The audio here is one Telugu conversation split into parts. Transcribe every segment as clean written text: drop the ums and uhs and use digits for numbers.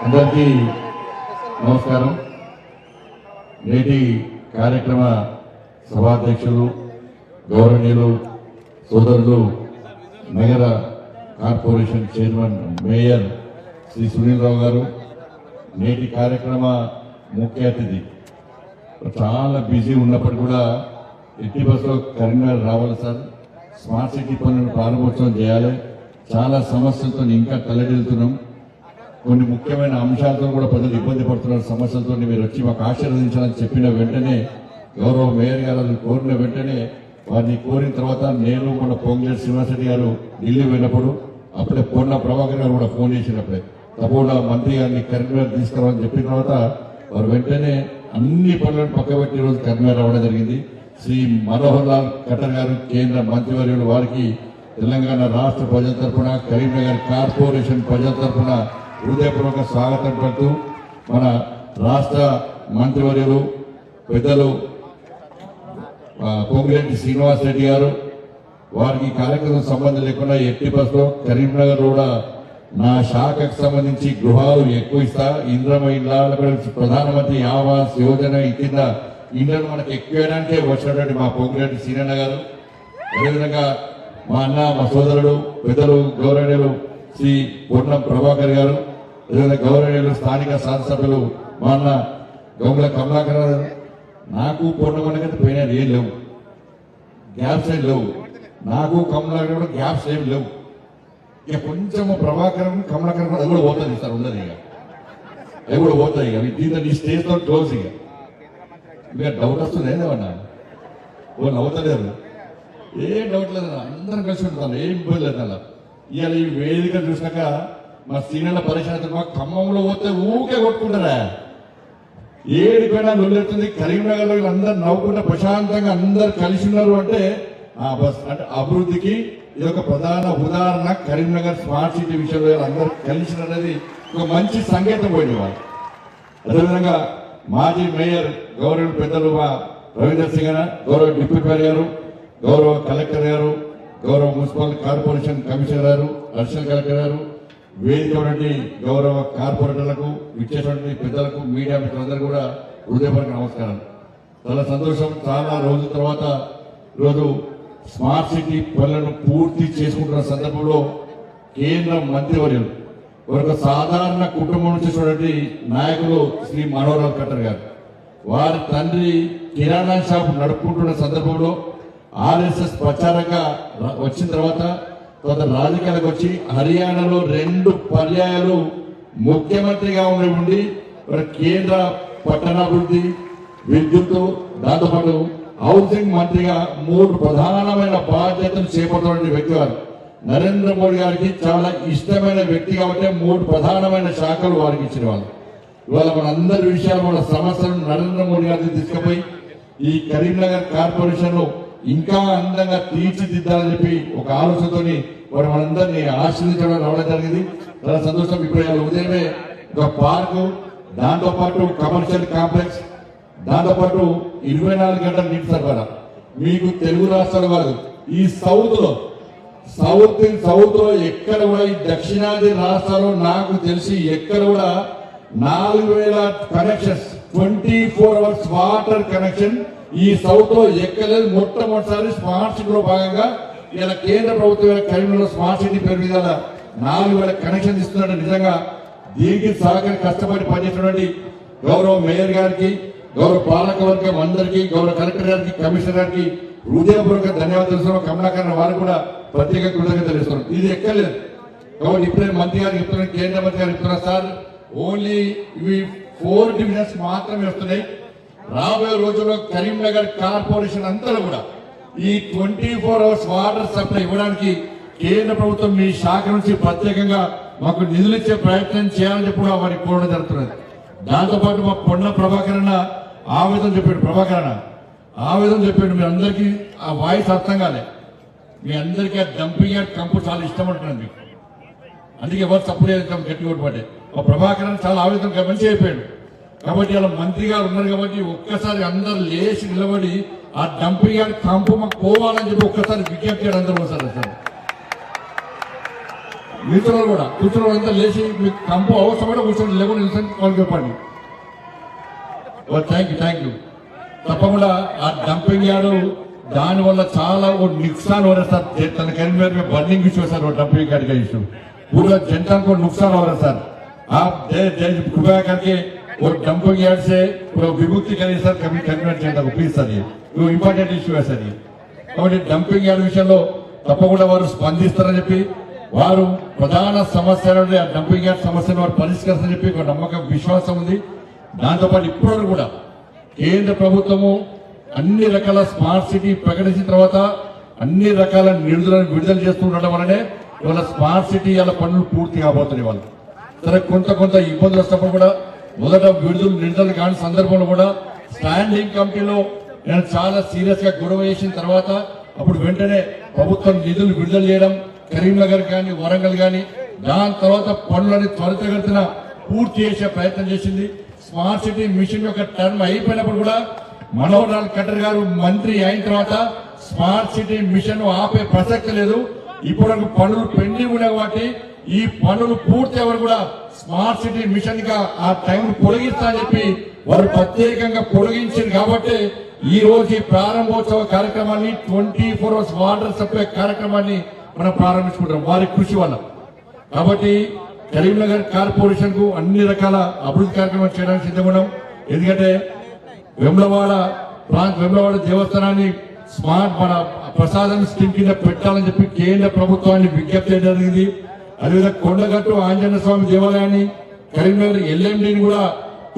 అందరికీ నమస్కారం. నేటి కార్యక్రమ సభాధ్యక్షులు గౌరవనీయులు సోదరులు నగర corporation chairman mayor Shri Sunil Rao గారు, నేటి కార్యక్రమ ముఖ్య అతిథి చాలా బిజీ ఉన్నప్పటికీ కూడా ఎట్టి బస్సులో కరీంనగర్ రావాలి సార్. స్మార్ట్ సిటీ పనులను ప్రారంభోత్సవం చేయాలి. చాలా సమస్యలతో ఇంకా తలడిల్లుతున్నాం. కొన్ని ముఖ్యమైన అంశాలతో కూడా ప్రజలు ఇబ్బంది పడుతున్న సమస్యలతో మీరు వచ్చి మాకు ఆశీర్వదించాలని చెప్పిన వెంటనే గౌరవ మేయర్ గారు కోరిన వెంటనే వారిని కోరిన తర్వాత నేను మన పొంగులేటి శ్రీనివాసరెడ్డి గారు ఢిల్లీ వెళ్ళినప్పుడు అప్పుడే పొన్న ప్రభాకర్ గారు కూడా ఫోన్ చేసినప్పుడే తప్పకుండా మంత్రి గారిని కరీంనగర్ తీసుకురావాలని చెప్పిన తర్వాత వారు వెంటనే అన్ని పనులను పక్కబెట్టి ఈరోజు కరీంనగర్ రావడం జరిగింది. శ్రీ మనోహర్ లాల్ ఖట్టర్ గారు కేంద్ర మంత్రివర్యులు వారికి తెలంగాణ రాష్ట్ర ప్రజల తరఫున కరీంనగర్ కార్పొరేషన్ ప్రజల తరఫున హృదయపూర్వక స్వాగతం పడుతూ మన రాష్ట్ర మంత్రివర్యులు పెద్దలు పొంగులేటి శ్రీనివాసరెడ్డి గారు వారికి కార్యక్రమం సంబంధం లేకుండా ఎట్టి బస్సులో కరీంనగర్ కూడా నా శాఖకు సంబంధించి గృహాలు ఎక్కువ ఇస్తా, ఇంద్రమ ఇళ్ళ ప్రధానమంత్రి ఆవాస్ యోజన కింద ఇండ్లను మనకు ఎక్కువడానికే వచ్చినటువంటి మా పొంగులేటి శ్రీనన్న గారు, అదేవిధంగా మా అన్న మా సోదరుడు పెద్దలు గౌరవనీయులు శ్రీ పొన్నం ప్రభాకర్ గారు, అదేవిధంగా గౌరవనీయులు స్థానిక శాసనసభ్యులు మా అన్న గౌముల కమలాకర్ గారు. నాకు పూర్ణమన్నకైతే పోయినది ఏం లేవు, గ్యాప్స్ ఏం లేవు. నాకు కమలాకర్ కూడా గ్యాప్స్ ఏం లేవు. ఇక కొంచెం ప్రభాకరం కమలాకర్ అది కూడా పోతుంది సార్, ఉండదు ఇక అవి కూడా పోతాయి. ఇక దీంతో ఈ స్టేజ్తో క్లోజ్. ఇక డౌట్ వస్తుంది ఏదేమన్నా ఓ నవ్వుతలేరు, ఏం డౌట్ లేదు, అందరం కలిసి ఉంటున్నాను, ఏం ఇబ్బంది లేదు. అలా ఇవాళ ఈ వేదిక చూసినాక మా సీనియర్ల పరిచయం మా ఖమ్మంలో పోతే ఊకే కొట్టుకుంటారా, ఏడిపోయినా నొల్లెడుతుంది. కరీంనగర్లో వీళ్ళందరూ నవ్వుకుంటే ప్రశాంతంగా అందరు కలిసి ఉన్నారు అంటే బస్ అంటే అభివృద్ధికి ఇది ఒక ప్రధాన ఉదాహరణ. కరీంనగర్ స్మార్ట్ సిటీ విషయంలో అందరూ కలిసి అనేది ఒక మంచి సంకేతం పోయింది వాళ్ళు. అదేవిధంగా మాజీ మేయర్ గౌరవ పెద్దలు మా రవీందర్ సింగ్ గారు, గౌరవ డిప్యూటీ మేయర్ గారు, గౌరవ కలెక్టర్ గారు, గౌరవ మున్సిపల్ కార్పొరేషన్ కమిషనర్ గారు, అడిషనల్ కలెక్టర్ గారు, వేదిక ఉన్నటువంటి గౌరవ కార్పొరేటర్లకు, ఇచ్చేటువంటి పెద్దలకు, మీడియా మిత్రులందరూ కూడా హృదయపూర్వక నమస్కారం. చాలా సంతోషం. చాలా రోజుల తర్వాత ఈరోజు స్మార్ట్ సిటీ పనులను పూర్తి చేసుకుంటున్న సందర్భంలో కేంద్ర మంత్రివర్యులు ఒక సాధారణ కుటుంబం నుంచి చూడండి నాయకులు శ్రీ మనోహర్ లాల్ ఖట్టర్ గారు, వారి తండ్రి కిరాణా షాప్ నడుపుకుంటున్న సందర్భంలో ఆర్ఎస్ఎస్ ప్రచారంగా వచ్చిన తర్వాత రాజకీయాలకు వచ్చి హర్యానాలో 2 పర్యాయాలు ముఖ్యమంత్రిగా ఉండి కేంద్ర పట్టణాభివృద్ధి, విద్యుత్, దాంతోపాటు హౌసింగ్ మంత్రిగా 3 ప్రధానమైన బాధ్యతలు చేపడుతున్న వ్యక్తి వారు. నరేంద్ర మోడీ గారికి చాలా ఇష్టమైన వ్యక్తి కాబట్టి 3 ప్రధానమైన శాఖలు వారికి ఇచ్చిన వాళ్ళు. ఇవాళ మనందరి విషయాలు మన సమస్యలను నరేంద్ర మోడీ గారికి తీసుకుపోయి ఈ కరీంనగర్ కార్పొరేషన్ లో ఇంకా అందంగా తీర్చిదిద్దాలని చెప్పి ఒక ఆలోచనతోని వారు మనందరినీ ఆశీర్వదించడం రావడం జరిగింది. చాలా సంతోషం. ఇప్పుడు ఉదయమే ఒక పార్కు, దాంతో పాటు కమర్షియల్ కాంప్లెక్స్, దాంతో పాటు 24 గంటల నీటి సరఫరా. మీకు తెలుగు రాష్ట్రాలు కాదు, ఈ సౌత్ లో ఎక్కడ కూడా ఈ దక్షిణాది రాష్ట్రాల్లో నాకు తెలిసి ఎక్కడ కూడా 4000 కనెక్షన్స్ 24 hours వాటర్ కనెక్షన్ ఈ సౌత్ లో ఎక్కలేదు. మొట్టమొదటిసారి స్మార్ట్ సిటీలో భాగంగా ఇలా కేంద్ర ప్రభుత్వం కరీంనగర్ స్మార్ట్ సిటీ పేరు మీద 4000 కనెక్షన్ ఇస్తున్నాడు. నిజంగా దీనికి సహకరి కష్టపడి పనిచేసినటువంటి గౌరవ మేయర్ గారికి, గౌరవ పాలక వర్గం అందరికీ, గౌరవ కలెక్టర్ గారికి, కమిషనర్ గారికి హృదయపూర్వక ధన్యవాదాలు తెలుస్తున్నాం. కమలాకర్ వారికి కూడా ప్రత్యేక కృతజ్ఞతలు తెలుస్తున్నాం. ఇది ఎక్కలేదు కాబట్టి ఇప్పుడే మంత్రి గారికి చెప్తున్నారు, కేంద్ర మంత్రి గారు చెప్తున్నారు, సార్ ఓన్లీ ఇవి 4 డివిజన్స్ మాత్రమే వస్తున్నాయి. రాబోయే రోజుల్లో కరీంనగర్ కార్పొరేషన్ అంతా కూడా ఈ 24 hours వాటర్ సప్లై ఇవ్వడానికి కేంద్ర ప్రభుత్వం మీ శాఖ నుంచి ప్రత్యేకంగా మాకు నిధులు ఇచ్చే ప్రయత్నం చేయాలని చెప్పి వారికి కోరడం జరుగుతున్నది. దాంతోపాటు మా పొన్న ప్రభాకర్ అన్న ఆవేదన చెప్పాడు. మీ అందరికీ ఆ వాయిస్ అర్థం కాలే. మీ అందరికీ ఆ డంపింగ్ యార్డ్ కంపు చాలా ఇష్టం ఉంటున్నది మీకు, అందుకే ఎవరు తప్పుడు గట్టి కొట్టుబట్టే. మా ప్రభాకర్ చాలా ఆవేదన మంచి అయిపోయాడు. కాబట్టి అలా మంత్రి గారు ఉన్నారు కాబట్టి ఒక్కసారి అందరు లేచి నిలబడి ఆ డంపింగ్ యార్డ్ కంపు మాకు పోవాలని చెప్పి ఒక్కసారి విజ్ఞప్తి చేయడం అందరూ వస్తారు సార్. మిత్రులు కూడా కూర్చున్న వాళ్ళంతా లేచి మీకు కంపు అవసరమైన కూర్చొని లేకుండా నిలిచి వాళ్ళకి చెప్పండి. Thank you. తప్పకుండా ఆ డంపింగ్ యార్డు దాని వల్ల చాలా नुकसान हो रहा है सर. करीमनगर में बर्निंग इशू है सर, वो डंपिंग यार्ड का इशू पूरा जनता को नुकसान हो रहा है सर. आप कृपया करके वो डंपिंग यार्ड से पूरा विमुक्ति करिए सर कभी करीमनगर जनता को प्लीज सर. ये इंपॉर्टेंट इशू है सर. ये కాబట్టి డంపింగ్ యార్డ్ విషయంలో తప్పకుండా వారు స్పందిస్తారని చెప్పి వారు ప్రధాన సమస్యలు ఆ డంపింగ్ యార్డ్ సమస్యను వారు పరిష్కరిస్తారని చెప్పి ఒక నమ్మకం విశ్వాసం ఉంది. దాంతోపాటు ఇప్పుడు కూడా కేంద్ర ప్రభుత్వము అన్ని రకాల స్మార్ట్ సిటీ ప్రకటించిన తర్వాత అన్ని రకాల నిధులను విడుదల చేస్తుండడం వల్లనే ఇవాళ స్మార్ట్ సిటీ వాళ్ళ పనులు పూర్తి కాబోతున్నాయి. వాళ్ళు సరే కొంత ఇబ్బందులు వస్తున్నప్పుడు కూడా మొదట నిధులు కాని సందర్భంలో కూడా స్టాండింగ్ కమిటీలో నేను చాలా సీరియస్ గా గొడవ చేసిన తర్వాత అప్పుడు వెంటనే ప్రభుత్వం నిధులు విడుదల చేయడం కరీంనగర్ కానీ వరంగల్ కానీ దాని తర్వాత పనులని త్వరితగతిన పూర్తి చేసే ప్రయత్నం చేసింది. స్మార్ట్ సిటీ మిషన్ యొక్క టర్మ్ అయిపోయినప్పుడు కూడా మనోహర్ లాల్ ఖట్టర్ గారు మంత్రి అయిన తర్వాత స్మార్ట్ సిటీ మిషన్ ఆపే ప్రసక్తి లేదు. ఇప్పుడు పనులు పెండింగ్ ఉన్నాయి కాబట్టి ఈ పనులు పూర్తి ఎవరు కూడా స్మార్ట్ సిటీ మిషన్ గా ఆ టైం పొడిగిస్తా అని చెప్పి వారు ప్రత్యేకంగా పొడిగించారు. కాబట్టి ఈ రోజు ఈ ప్రారంభోత్సవ కార్యక్రమాన్ని 24 hours వాటర్ సప్లై కార్యక్రమాన్ని మనం ప్రారంభించుకుంటాం వారి కృషి వల్ల. కాబట్టి కరీంనగర్ కార్పొరేషన్ కు అన్ని రకాల అభివృద్ధి కార్యక్రమాలు చేయడానికి సిద్ధంగా ఉన్నాం. ఎందుకంటే వెమ్లవాడ దేవస్థానాన్ని స్మార్ట్ మన ప్రసాదం స్కీమ్ కింద పెట్టాలని చెప్పి కేంద్ర ప్రభుత్వాన్ని విజ్ఞప్తి చేయడం జరిగింది. అదేవిధంగా కొండగట్టు ఆంజనేయ స్వామి దేవాలయాన్ని కరీంనగర్ ఎల్ఎండిని కూడా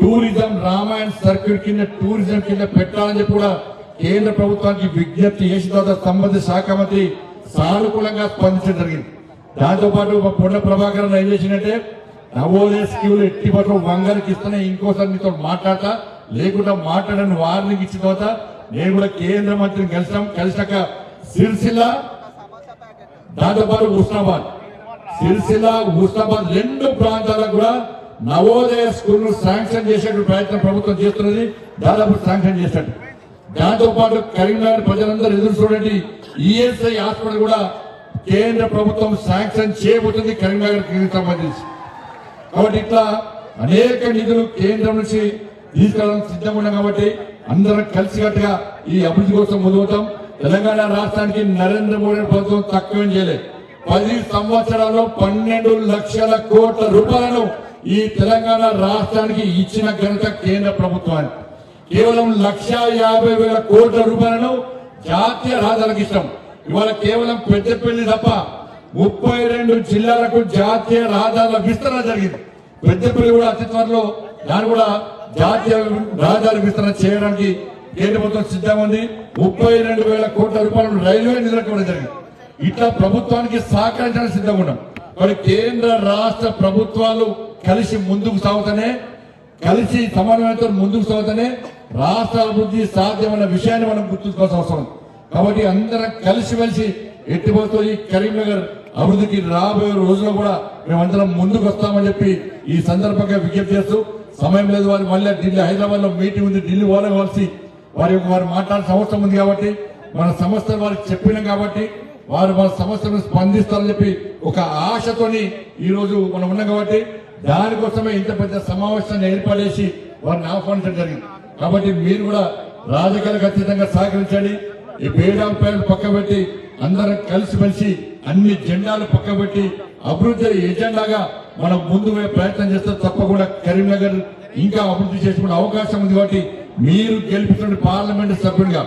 టూరిజం రామాయణ సర్క్యూట్ కింద టూరిజం కింద పెట్టాలని చెప్పి కూడా కేంద్ర ప్రభుత్వానికి విజ్ఞప్తి చేసిన తర్వాత సంబంధిత శాఖ మంత్రి సానుకూలంగా స్పందించడం జరిగింది. దాంతోపాటు పొన్న ప్రభాకర్ ఏం చేసినట్టే నవోదయ స్కీములు ఎట్టి పట్ల వంగరికి ఇస్తేనే ఇంకోసారి మీతో మాట్లాడతా లేకుండా మాట్లాడని వార్నింగ్ ఇచ్చిన తర్వాత నేను కూడా కేంద్ర మంత్రిని కలిసాక సిరిసిల్ల దాంతోపాటు హుస్నాబాద్ రెండు ప్రాంతాలకు కూడా నవోదయ స్కూల్ ను శాంక్షన్ చేసే ప్రయత్నం ప్రభుత్వం చేస్తున్నది. దాదాపు శాంక్షన్ చేశాడు. దాంతో పాటు కరీంనగర్ ప్రజలందరూ ఎదురు చూడండి ఈఎస్ఐ హాస్పిటల్ కూడా కేంద్ర ప్రభుత్వం శాంక్షన్ చేయబోతుంది కరీంనగర్ కి సంబంధించి. కాబట్టి ఇట్లా అనేక నిధులు కేంద్రం నుంచి తీసుకెళ్ళడానికి సిద్ధంగా ఉన్నాం. కాబట్టి అందరం కలిసికట్టుగా ఈ అభివృద్ధి కోసం ముందుతాం. తెలంగాణ రాష్ట్రానికి నరేంద్ర మోడీ ప్రభుత్వం తక్కువేం చేయలేదు. 10 సంవత్సరాల్లో 12 లక్షల కోట్ల రూపాయలను ఈ తెలంగాణ రాష్ట్రానికి ఇచ్చిన ఘనత కేంద్ర ప్రభుత్వానికి. కేవలం 1,50,000 కోట్ల రూపాయలను జాతీయ రహదారులకు ఇష్టం. ఇవాళ కేవలం పెద్దపల్లి తప్ప 32 జిల్లాలకు జాతీయ రహదారుల విస్తరణ జరిగింది. పెద్దపల్లి కూడా అతి త్వరలో దాన్ని కూడా జాతీయ రహదారి విస్తరణ చేయడానికి కేంద్ర ప్రభుత్వం సిద్ధంగా ఉంది. 32,000 కోట్ల రూపాయలను రైల్వే నిధులకు ఇవ్వడం జరిగింది. ఇట్లా ప్రభుత్వానికి సహకరించడానికి సిద్ధంగా ఉన్నాం. మరి కేంద్ర రాష్ట్ర ప్రభుత్వాలు కలిసి ముందుకు సాగుతానే కలిసి సమన్వయంతో ముందుకు సాగుతానే రాష్ట్ర అభివృద్ధి సాధ్యమైన విషయాన్ని మనం గుర్తుంచుకోవాల్సిన అవసరం. కాబట్టి అందరం కలిసిమెలిసి ఎట్టిపోతూ ఈ కరీంనగర్ అభివృద్ధికి రాబోయే రోజుల్లో కూడా మేమందరం ముందుకు వస్తామని చెప్పి ఈ సందర్భంగా విజ్ఞప్తి చేస్తూ సమయం లేదు. వారు మళ్ళీ ఢిల్లీ హైదరాబాద్ లో మీటింగ్ ఉంది. ఢిల్లీ పోవాల్సి వారు మాట్లాడాల్సిన అవసరం ఉంది. కాబట్టి మన సమస్యలు వారికి చెప్పినాం కాబట్టి వారు మన సమస్యలను స్పందిస్తారని చెప్పి ఒక ఆశతోని ఈ రోజు మనం ఉన్నాం. కాబట్టి దానికోసమే ఇంత పెద్ద సమావేశాన్ని ఏర్పాటు చేసి వారిని ఆహ్వానించడం జరిగింది. కాబట్టి మీరు కూడా రాజకీయాలకు అతీతంగా సహకరించండి. ఈ భేదాభిప్రాయాలు పక్కబెట్టి అందరం కలిసిమెలిసి అన్ని జెండాలు పక్కబెట్టి అభివృద్ధి ఎజెండాగా మనం ముందు ప్రయత్నం చేస్తే తప్పకుండా కరీంనగర్ ఇంకా అభివృద్ధి చేసుకునే అవకాశం ఉంది. కాబట్టి మీరు గెలిపించిన పార్లమెంట్ సభ్యుడిగా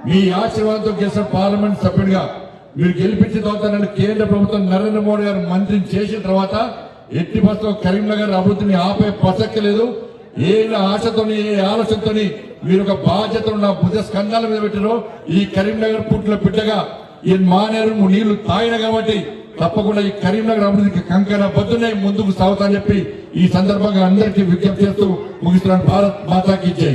మీ ఆశీర్వాదంతో గెలిచిన పార్లమెంట్ సభ్యుడిగా మీరు గెలిపించిన తర్వాత నన్ను కేంద్ర ప్రభుత్వం నరేంద్ర మోడీ గారు మంత్రిని చేసిన తర్వాత ఎట్టి బస్సులో కరీంనగర్ అభివృద్ధిని ఆపే ప్రసక్తి లేదు. ఏ ఆశతోని ఏ ఆలోచనతోని మీరు ఒక బాధ్యతను నా భుజ స్కంధాల మీద పెట్టారో ఈ కరీంనగర్ పుట్టిన బిడ్డగా ఈ మానేరు నీళ్లు తాగిన కాబట్టి తప్పకుండా ఈ కరీంనగర్ అభివృద్ధికి కంకణ బద్దునే ముందుకు సాగుతా అని చెప్పి ఈ సందర్భంగా అందరికీ విజ్ఞప్తి చేస్తూ ముగిస్తున్నాను. భారత్ మాతాకి జై.